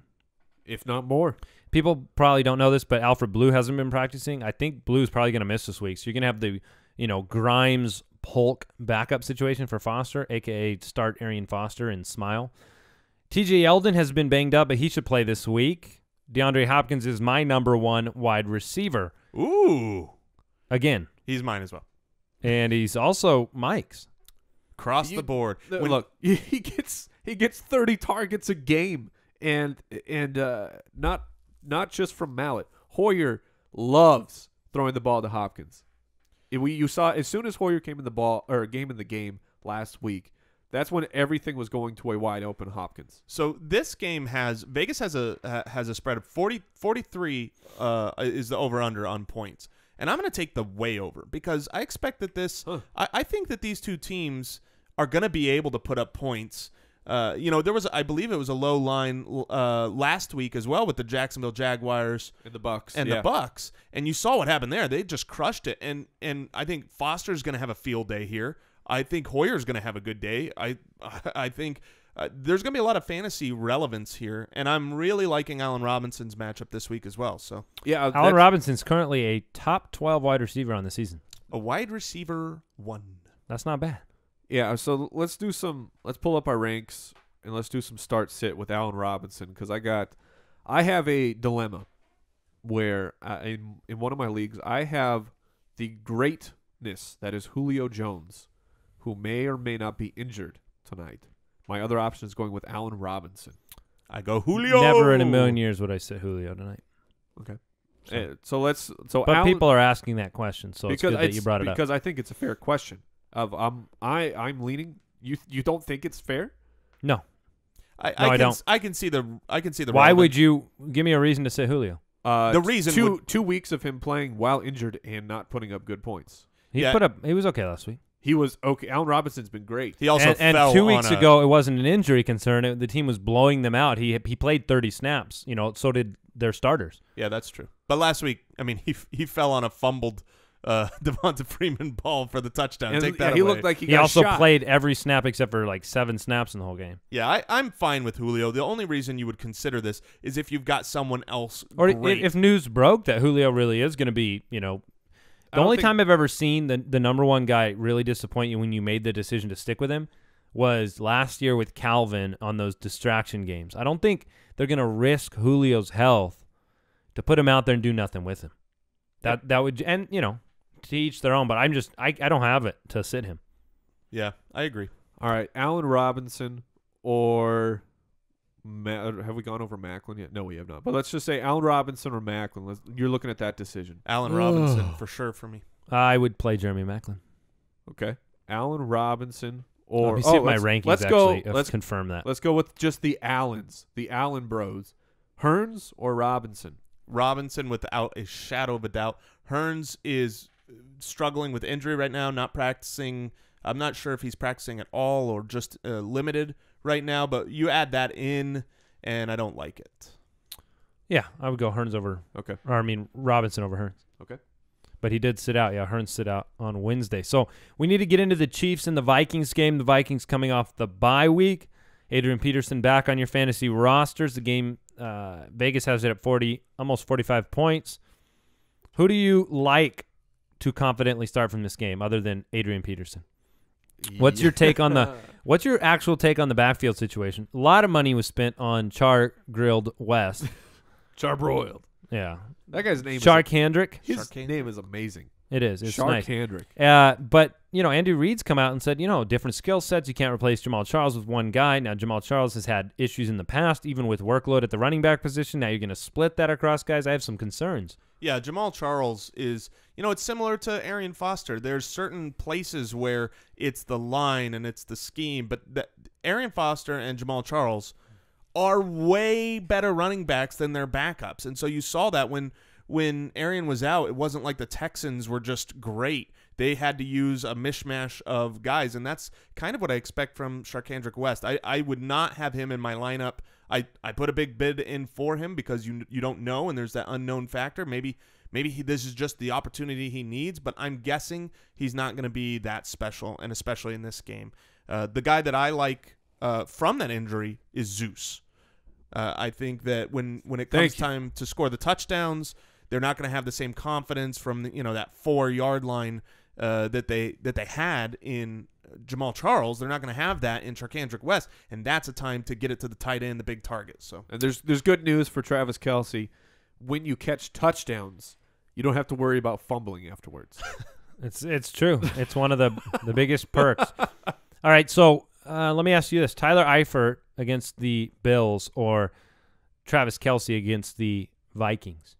If not more. People probably don't know this, but Alfred Blue hasn't been practicing. I think Blue's probably going to miss this week. So you're going to have the, Grimes Polk backup situation for Foster, a.k.a. start Arian Foster and smile. TJ Yeldon has been banged up, but he should play this week. DeAndre Hopkins is my number 1 wide receiver. Ooh. Again. He's mine as well. And he's also Mike's. Across the board. Look, he gets 30 targets a game, and not just from Mallett. Hoyer loves throwing the ball to Hopkins. You saw as soon as Hoyer came in the game last week, that's when everything was going to a wide open Hopkins. So this game Vegas has a spread of 43 is the over under on points. And I'm going to take the way over because I expect that I think that these two teams are going to be able to put up points. There was, I believe it was a low line last week as well with the Jacksonville Jaguars and the Bucks. The Bucks. And you saw what happened there. They just crushed it. And I think Foster's going to have a field day here. I think Hoyer's going to have a good day. I think there's going to be a lot of fantasy relevance here, and I'm really liking Allen Robinson's matchup this week as well. So yeah, Allen Robinson's currently a top 12 wide receiver on the season. A wide receiver 1. That's not bad. Yeah, so let's pull up our ranks and let's do some start sit with Allen Robinson, because I have a dilemma where in one of my leagues I have the greatness that is Julio Jones, who may or may not be injured tonight. My other option is going with Allen Robinson. I go Julio. Never in a million years would I sit Julio tonight. Okay. But Allen, people are asking that question, so it's good that you brought it up. Because I think it's a fair question. I'm leaning. You don't think it's fair? No. I don't. I can see the. Why would you give me a reason to sit Julio? The reason 2 weeks of him playing while injured and not putting up good points. He was okay last week. He was okay. Allen Robinson's been great. He also and fell 2 weeks ago it wasn't an injury concern. The team was blowing them out. He played 30 snaps. So did their starters. Yeah, that's true. But last week, I mean, he fell on a fumbled Devonta Freeman ball for the touchdown. And Take that away. He looked like he also shot. played every snap except for like 7 snaps in the whole game. Yeah, I'm fine with Julio. The only reason you would consider this is if you've got someone else or great. If news broke that Julio really is going to be, the only time I've ever seen the number one guy really disappoint you when you made the decision to stick with him was last year with Calvin on those distraction games. I don't think they're going to risk Julio's health to put him out there and do nothing with him. That would, and to each their own, but I don't have it to sit him. Yeah, I agree. All right, Allen Robinson or have we gone over Macklin yet? No, we have not. But let's just say Allen Robinson or Macklin. You're looking at that decision. Allen Robinson for sure for me. I would play Jeremy Macklin. Okay, Allen Robinson or let me see if my rankings let's confirm that. Let's go with just the Allens, the Allen Bros. Hearns or Robinson? Robinson without a shadow of a doubt. Hearns is struggling with injury right now, not practicing. I'm not sure if he's practicing at all or just limited right now, but you add that in, and I don't like it. Yeah, I would go Hearns over. Okay. Robinson over Hearns. Okay. But he did sit out. Yeah, Hearns sit out on Wednesday. So we need to get into the Chiefs and the Vikings game. The Vikings coming off the bye week. Adrian Peterson back on your fantasy rosters. The game, Vegas has it at almost 45 points. Who do you like to confidently start from this game other than Adrian Peterson? What's your take on what's your actual take on the backfield situation? A lot of money was spent on Char-grilled West. Charbroiled. Yeah. That guy's name Shark-Handrick. His name is amazing. It is. It's nice. Shark-Handrick. But, Andy Reid's come out and said, different skill sets. You can't replace Jamal Charles with one guy. Now, Jamal Charles has had issues in the past, even with workload at the running back position. Now you're going to split that across guys. I have some concerns. Yeah, Jamal Charles is, it's similar to Arian Foster. There's certain places where it's the line and it's the scheme, but Arian Foster and Jamal Charles are way better running backs than their backups. And so you saw that when Arian was out, it wasn't like the Texans were just great. They had to use a mishmash of guys, and that's kind of what I expect from Sharkhandrick West. I would not have him in my lineup. I put a big bid in for him because you don't know, and there's that unknown factor. Maybe this is just the opportunity he needs, but I'm guessing he's not going to be that special, and especially in this game. The guy that I like from that injury is Zeus. I think that when it comes time to score the touchdowns, they're not going to have the same confidence from that 4-yard line that they had in Jamal Charles. They're not going to have that in Sharkhandrick West, and that's a time to get it to the tight end, the big target. So and there's good news for Travis Kelce. When you catch touchdowns, you don't have to worry about fumbling afterwards. It's true. It's one of the biggest perks. All right, so let me ask you this: Tyler Eifert against the Bills or Travis Kelce against the Vikings?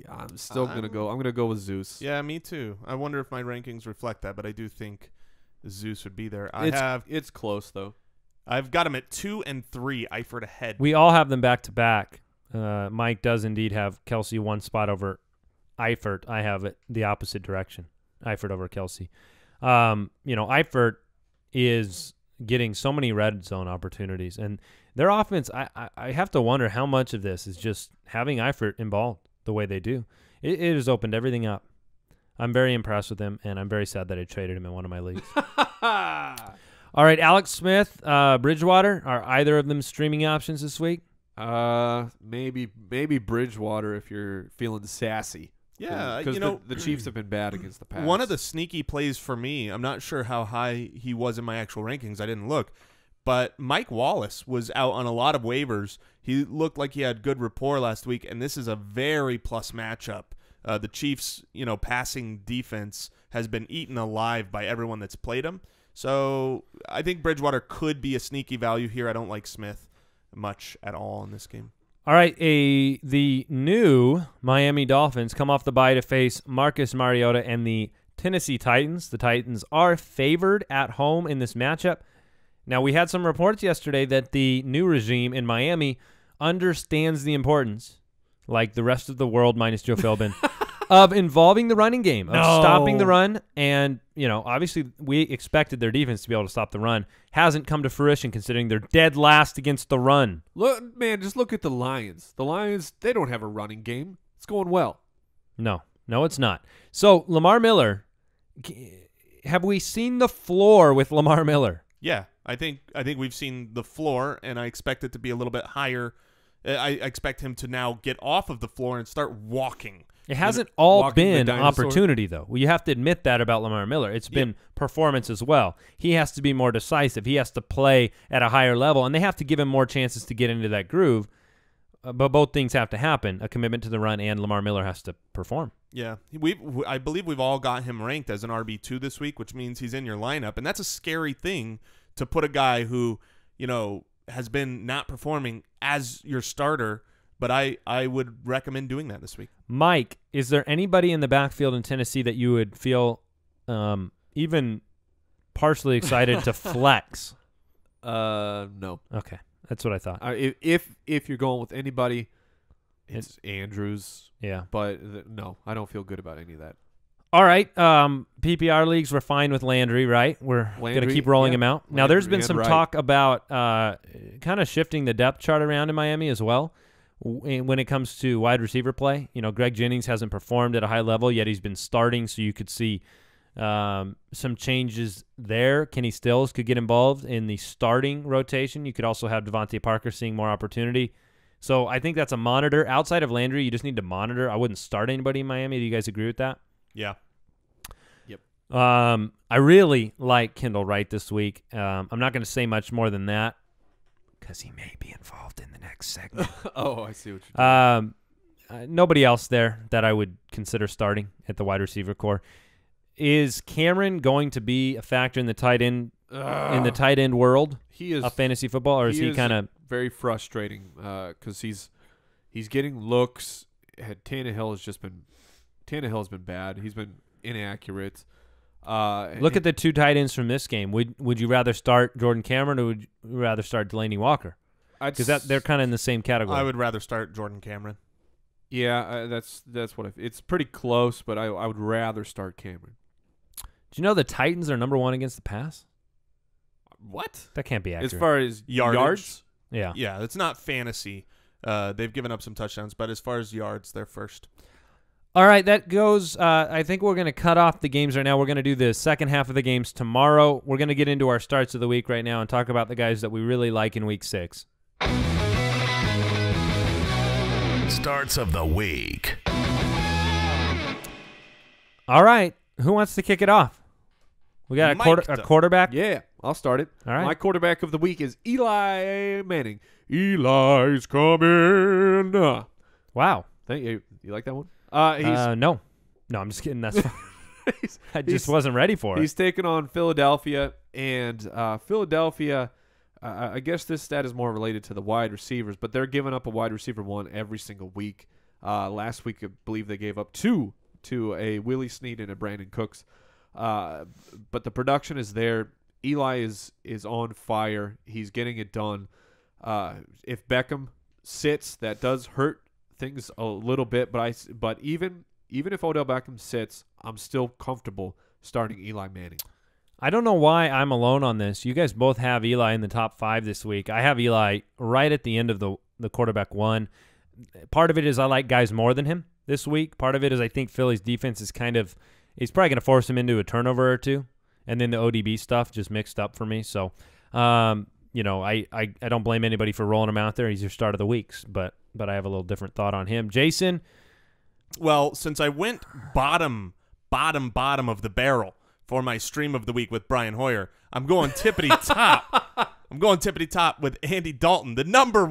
I'm still gonna go. I'm gonna go with Zeus. Yeah, me too. I wonder if my rankings reflect that, but I do think Zeus would be there. It's close though. I've got him at 2 and 3. Eifert ahead. We all have them back to back. Mike does indeed have Kelce one spot over Eifert. I have it the opposite direction. Eifert over Kelce. Eifert is getting so many red zone opportunities, and their offense. I have to wonder how much of this is just having Eifert involved the way they do. It has opened everything up. I'm very impressed with him, and I'm very sad that I traded him in one of my leagues. All right, Alex Smith, Bridgewater, are either of them streaming options this week? Maybe Bridgewater if you're feeling sassy. Yeah, because the Chiefs have been bad against the Pats. One of the sneaky plays for me, I'm not sure how high he was in my actual rankings. I didn't look. But Mike Wallace was out on a lot of waivers. He looked like he had good rapport last week, and this is a very plus matchup. The Chiefs, passing defense has been eaten alive by everyone that's played him. So I think Bridgewater could be a sneaky value here. I don't like Smith much at all in this game. All right, the new Miami Dolphins come off the bye to face Marcus Mariota and the Tennessee Titans. The Titans are favored at home in this matchup. Now, we had some reports yesterday that the new regime in Miami understands the importance, like the rest of the world minus Joe Philbin, of involving the running game, of stopping the run. And, obviously we expected their defense to be able to stop the run. Hasn't come to fruition considering they're dead last against the run. Look, man, just look at the Lions. The Lions, they don't have a running game. It's going well. No, it's not. So, Lamar Miller, have we seen the floor with Lamar Miller? Yeah, I think we've seen the floor, and I expect it to be a little bit higher. I expect him to now get off of the floor and start walking. It hasn't all been opportunity, though. Well, you have to admit that about Lamar Miller. It's been performance as well. He has to be more decisive. He has to play at a higher level, and they have to give him more chances to get into that groove. But both things have to happen, a commitment to the run, and Lamar Miller has to perform. Yeah, I believe we've all got him ranked as an RB2 this week, which means he's in your lineup, and that's a scary thing to put a guy who, has been not performing as your starter, but I would recommend doing that this week. Mike, is there anybody in the backfield in Tennessee that you would feel even partially excited to flex? No. Okay, that's what I thought. If you're going with anybody, it's Andrews. Yeah. But no, I don't feel good about any of that. All right. PPR leagues, we're fine with Landry, right? We're going to keep rolling him out. Now, there's been some talk about kind of shifting the depth chart around in Miami as well when it comes to wide receiver play. Greg Jennings hasn't performed at a high level, yet he's been starting, so you could see some changes there. Kenny Stills could get involved in the starting rotation. You could also have Devontae Parker seeing more opportunity. So I think that's a monitor. Outside of Landry, you just need to monitor. I wouldn't start anybody in Miami. Do you guys agree with that? Yeah. Yep. I really like Kendell Wright this week. I'm not going to say much more than that because he may be involved in the next segment. Oh, I see what you're doing. Nobody else there that I would consider starting at the wide receiver core. Is Cameron going to be a factor in the tight end world? He is of fantasy football, or is he kind of very frustrating because he's getting looks. Tannehill has been bad. He's been inaccurate. Look at the two tight ends from this game. Would you rather start Jordan Cameron or would you rather start Delaney Walker? Because they're kind of in the same category. I would rather start Jordan Cameron. Yeah, that's what it's pretty close, but I would rather start Cameron. Do you know the Titans are number 1 against the pass? What? That can't be accurate. As far as yards? Yeah. Yeah, it's not fantasy. They've given up some touchdowns, but as far as yards, they're first. All right, that goes. I think we're going to cut off the games right now. We're going to do the second half of the games tomorrow. We're going to get into our starts of the week right now and talk about the guys that we really like in week 6. Starts of the week. All right, who wants to kick it off? We got a quarterback? Yeah, I'll start it. All right. My quarterback of the week is Eli Manning. Eli's coming. Wow. Thank you. You like that one? No, I'm just kidding. That's fine. I just wasn't ready for it. He's taking on Philadelphia, and Philadelphia, I guess this stat is more related to the wide receivers, but they're giving up a wide receiver 1 every single week. Last week, I believe they gave up 2 to a Willie Snead and a Brandin Cooks. But the production is there. Eli is on fire. He's getting it done. If Beckham sits, that does hurt things a little bit. But even if Odell Beckham sits, I'm still comfortable starting Eli Manning. I don't know why I'm alone on this. You guys both have Eli in the top 5 this week. I have Eli right at the end of the quarterback 1. Part of it is I like guys more than him this week. Part of it is I think Philly's defense is kind of he's probably going to force him into a turnover or two, and then the ODB stuff just mixed up for me. So, you know, I don't blame anybody for rolling him out there. He's your start of the weeks, but I have a little different thought on him. Jason? Well, since I went bottom of the barrel for my stream of the week with Brian Hoyer, I'm going tippity top. I'm going tippity top with Andy Dalton, the number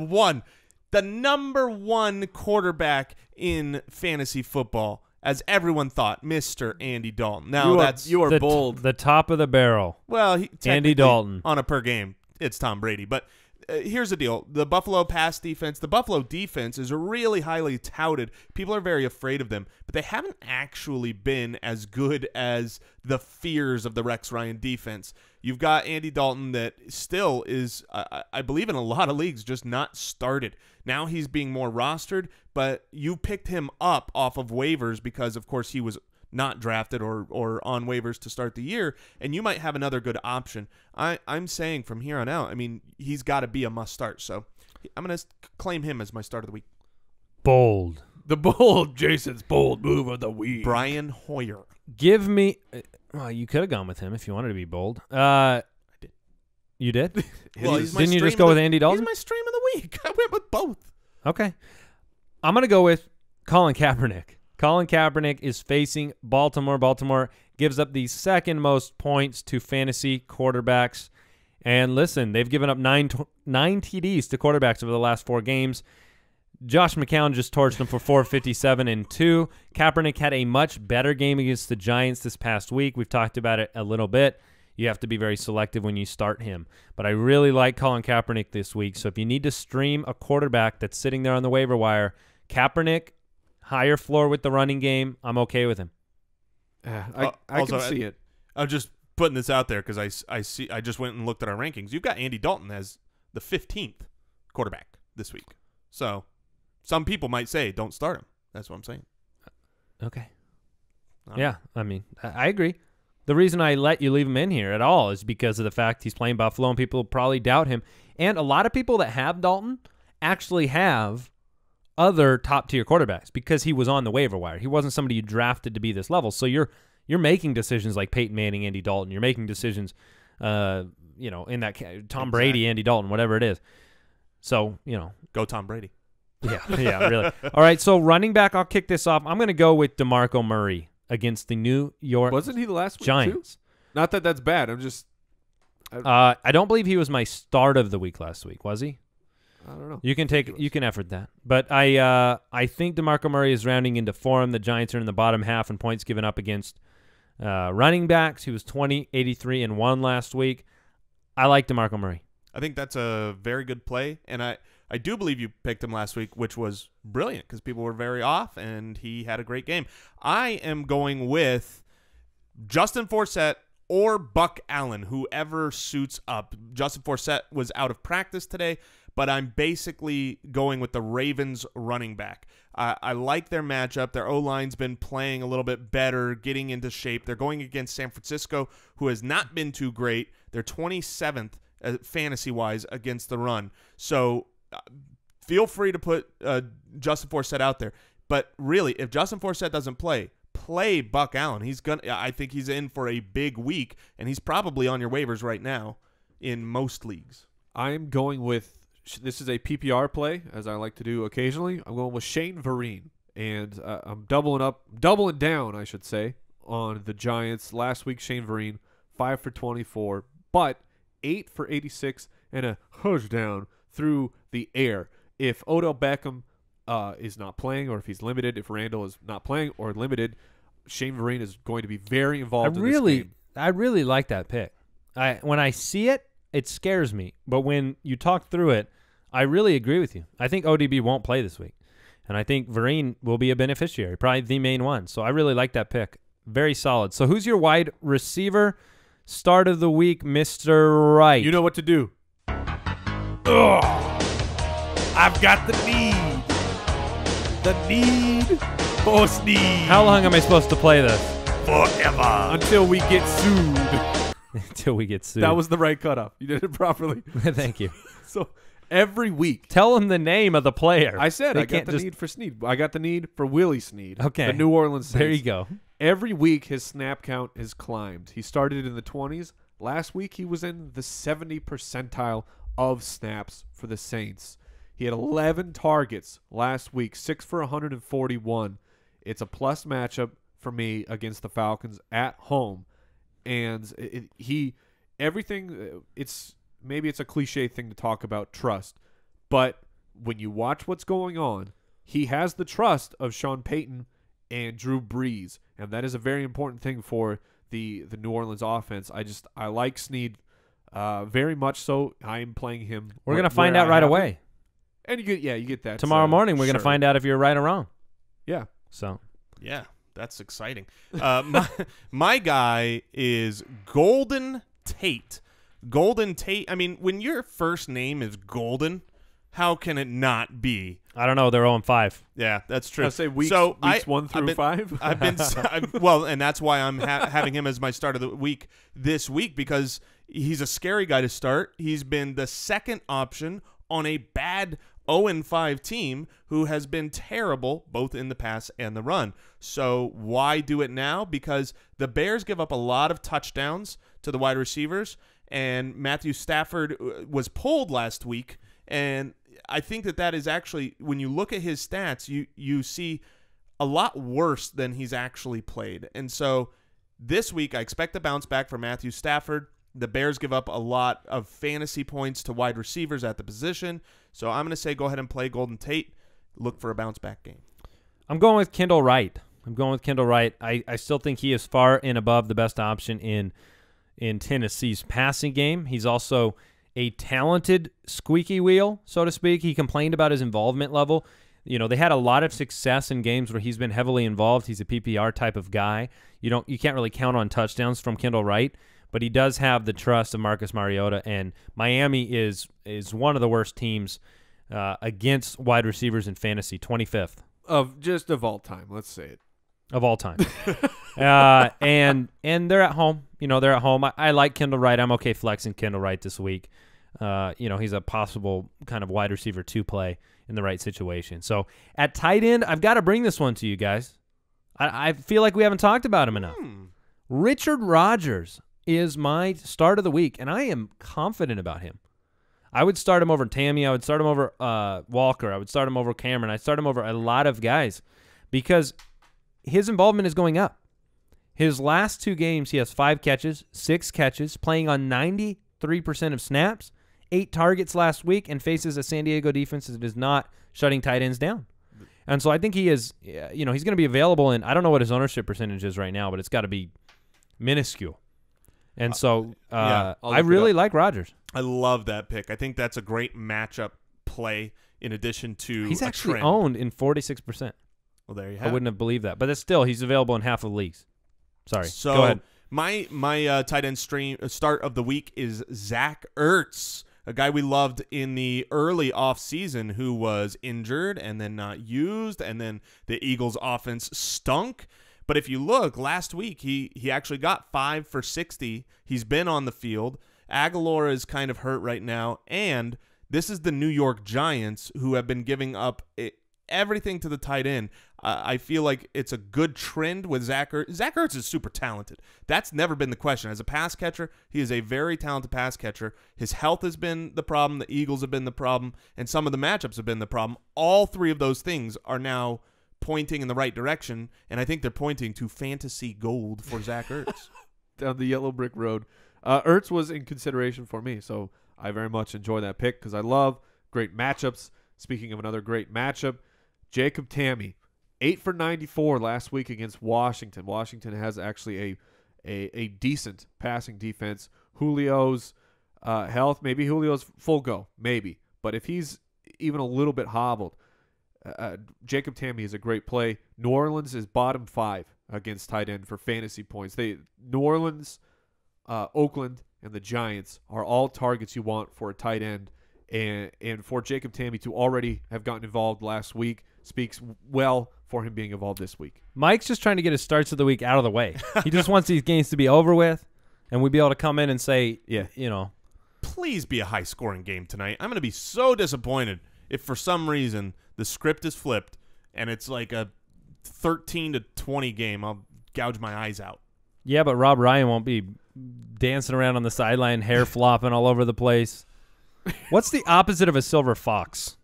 one quarterback in fantasy football, as everyone thought, Mr. Andy Dalton. Now you are bold. The top of the barrel. Well, Andy Dalton on a per game, it's Tom Brady. But here's the deal: the Buffalo defense is really highly touted. People are very afraid of them, but they haven't actually been as good as the fears of the Rex Ryan defense. You've got Andy Dalton that still is, I believe, in a lot of leagues, just not started. Now he's being more rostered, but you picked him up off of waivers because, of course, he was not drafted or on waivers to start the year, and you might have another good option. I'm saying from here on out, I mean, he's got to be a must-start, so I'm going to claim him as my start of the week. Bold. Jason's bold move of the week. Brian Hoyer. Give me well, you could have gone with him if you wanted to be bold. I did. You did? Well, didn't you just go with Andy Dalton? He's my stream of the week. I went with both. Okay. I'm going to go with Colin Kaepernick. Colin Kaepernick is facing Baltimore. Baltimore gives up the second most points to fantasy quarterbacks. And listen, they've given up nine TDs to quarterbacks over the last 4 games. Josh McCown just torched them for 457 and 2. Kaepernick had a much better game against the Giants this past week. We've talked about it a little bit. You have to be very selective when you start him. But I really like Colin Kaepernick this week. So if you need to stream a quarterback that's sitting there on the waiver wire, Kaepernick, higher floor with the running game, I'm okay with him. I can see it. I'm just putting this out there because I just went and looked at our rankings. You've got Andy Dalton as the 15th quarterback this week. So some people might say don't start him. That's what I'm saying. Okay. Yeah, I mean, I agree. The reason I let you leave him in here at all is because of the fact he's playing Buffalo and people probably doubt him. And a lot of people that have Dalton actually have other top-tier quarterbacks because he was on the waiver wire. He wasn't somebody you drafted to be this level. So you're making decisions like Peyton Manning, Andy Dalton. You're making decisions, in that Tom Brady, Andy Dalton, whatever it is. So, Go Tom Brady. Yeah, really. All right, so running back, I'll kick this off. I'm going to go with DeMarco Murray against the New York Wasn't he the last week Giants. too? Not that that's bad. I'm just I don't believe he was my start of the week last week, was he? I don't know. You can effort that. But I think DeMarco Murray is rounding into form. The Giants are in the bottom half in points given up against running backs. He was 20, 83, and 1 last week. I like DeMarco Murray. I think that's a very good play, and I do believe you picked him last week, which was brilliant because people were very off, and he had a great game. I am going with Justin Forsett or Buck Allen, whoever suits up. Justin Forsett was out of practice today, but I'm basically going with the Ravens running back. I like their matchup. Their O-line's been playing a little bit better, getting into shape. They're going against San Francisco, who has not been too great. They're 27th fantasy-wise against the run. So feel free to put Justin Forsett out there. But really, if Justin Forsett doesn't play Buck Allen. I think he's in for a big week, and he's probably on your waivers right now in most leagues. I'm going with this is a PPR play, as I like to do occasionally. I'm going with Shane Vereen, and I'm doubling down, I should say, on the Giants. Last week, Shane Vereen, 5 for 24, but 8 for 86 and a touchdown through the air. If Odell Beckham is not playing, or if he's limited, if Randall is not playing or limited, Shane Vereen is going to be very involved in this game. I really like that pick. When I see it, it scares me. But when you talk through it, I really agree with you. I think ODB won't play this week. And I think Vereen will be a beneficiary, probably the main one. So I really like that pick. Very solid. So who's your wide receiver? Start of the week, Mr. Wright. You know what to do. Ugh. I've got the need. The need for Snead. How long am I supposed to play this? Forever. Until we get sued. Until we get sued. That was the right cutoff. You did it properly. Thank you. So every week. Tell them the name of the player. I said I got the need for Snead. I got the need for Willie Snead. Okay. The New Orleans Saints. There you go. Every week his snap count has climbed. He started in the 20s. Last week he was in the 70 percentile of snaps for the Saints. He had 11 targets last week, 6 for 141. It's a plus matchup for me against the Falcons at home. And maybe it's a cliche thing to talk about trust, but when you watch what's going on, he has the trust of Sean Payton and Drew Brees, and that is a very important thing for the New Orleans offense. I like Snead very much so. I am playing him. We're going to find out right away. And you get that. Tomorrow morning, we're going to find out if you're right or wrong. Yeah. So. Yeah, that's exciting. My guy is Golden Tate. Golden Tate. I mean, when your first name is Golden, how can it not be? I don't know. They're 0-5. Yeah, that's true. I'll say weeks 1 through 5. Well, and that's why I'm having him as my start of the week this week, because he's a scary guy to start. He's been the second option on a bad 0-5 team who has been terrible both in the pass and the run. So why do it now? Because the Bears give up a lot of touchdowns to the wide receivers, and Matthew Stafford was pulled last week, and I think that is actually, when you look at his stats, you see a lot worse than he's actually played. And so this week I expect a bounce back for Matthew Stafford. The Bears give up a lot of fantasy points to wide receivers at the position. So I'm going to say go ahead and play Golden Tate. Look for a bounce-back game. I'm going with Kendell Wright. I still think he is far and above the best option in Tennessee's passing game. He's also a talented squeaky wheel, so to speak. He complained about his involvement level. You know, they had a lot of success in games where he's been heavily involved. He's a PPR type of guy. You can't really count on touchdowns from Kendell Wright, but he does have the trust of Marcus Mariota, and Miami is one of the worst teams against wide receivers in fantasy, 25th. Of all time, let's say it. Of all time. And they're at home. They're at home. I like Kendell Wright. I'm okay flexing Kendell Wright this week. He's a possible kind of wide receiver 2 play in the right situation. So at tight end, I've got to bring this one to you guys. I feel like we haven't talked about him enough. Richard Rodgers is my start of the week, and I am confident about him. I would start him over Tamme. I would start him over Walker. I would start him over Cameron. I'd start him over a lot of guys because his involvement is going up. His last 2 games, he has 5 catches, 6 catches, playing on 93% of snaps, 8 targets last week, and faces a San Diego defense that is not shutting tight ends down. And so I think he is, he's going to be available, and I don't know what his ownership percentage is right now, but it's got to be minuscule. And so I really like Rodgers. I love that pick. I think that's a great matchup play in addition to he's actually trend. owned in 46%. Well, there you have I wouldn't have believed that. But it's still, he's available in half of leagues. Sorry. So go ahead. My tight end start of the week is Zach Ertz, a guy we loved in the early offseason who was injured and then not used, and then the Eagles' offense stunk. But if you look, last week he actually got 5 for 60. He's been on the field. Aguilar is kind of hurt right now, and this is the New York Giants who have been giving up everything to the tight end. I feel like it's a good trend with Zach Ertz. Zach Ertz is super talented. That's never been the question. As a pass catcher, he is a very talented pass catcher. His health has been the problem. The Eagles have been the problem, and some of the matchups have been the problem. All 3 of those things are now pointing in the right direction, and I think they're pointing to fantasy gold for Zach Ertz. Down the yellow brick road. Ertz was in consideration for me, so I very much enjoy that pick because I love great matchups. Speaking of another great matchup, Jacob Tamme, 8 for 94 last week against Washington. Washington has actually a decent passing defense. Julio's health, maybe Julio's full go, maybe. But if he's even a little bit hobbled, Jacob Tamme is a great play. New Orleans is bottom 5 against tight end for fantasy points. New Orleans, Oakland, and the Giants are all targets you want for a tight end. And for Jacob Tamme to already have gotten involved last week speaks well for him being involved this week. Mike's just trying to get his starts of the week out of the way. He just wants these games to be over with, and we'd be able to come in and say, please be a high-scoring game tonight. I'm going to be so disappointed if for some reason the script is flipped and it's like a 13-20 game. I'll gouge my eyes out. Yeah, but Rob Ryan won't be dancing around on the sideline, hair flopping all over the place. What's the opposite of a silver fox?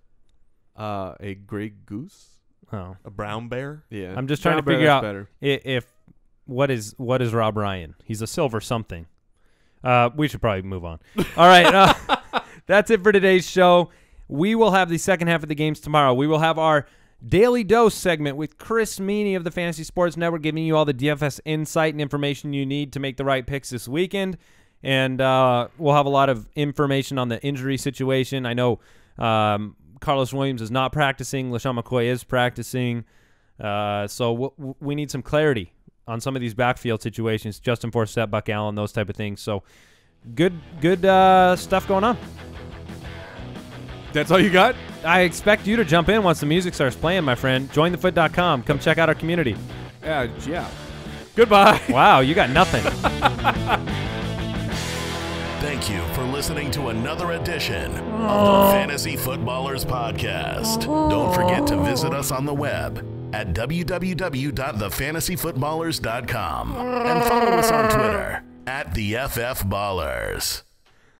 A gray goose. Oh, A brown bear? Yeah, I'm just trying to Brown bear, figure that's out better. if what is Rob Ryan? He's a silver something. We should probably move on. All right, that's it for today's show. We will have the second half of the games tomorrow. We will have our Daily Dose segment with Chris Meany of the Fantasy Sports Network, giving you all the DFS insight and information you need to make the right picks this weekend. And we'll have a lot of information on the injury situation. I know Carlos Williams is not practicing. LeSean McCoy is practicing. So we need some clarity on some of these backfield situations. Justin Forsett, Buck Allen, those type of things. So good stuff going on. That's all you got? I expect you to jump in once the music starts playing, my friend. JoinTheFoot.com. Come check out our community. Yeah. Goodbye. Wow, you got nothing. Thank you for listening to another edition of the Fantasy Footballers Podcast. Don't forget to visit us on the web at www.thefantasyfootballers.com and follow us on Twitter @TheFFBallers.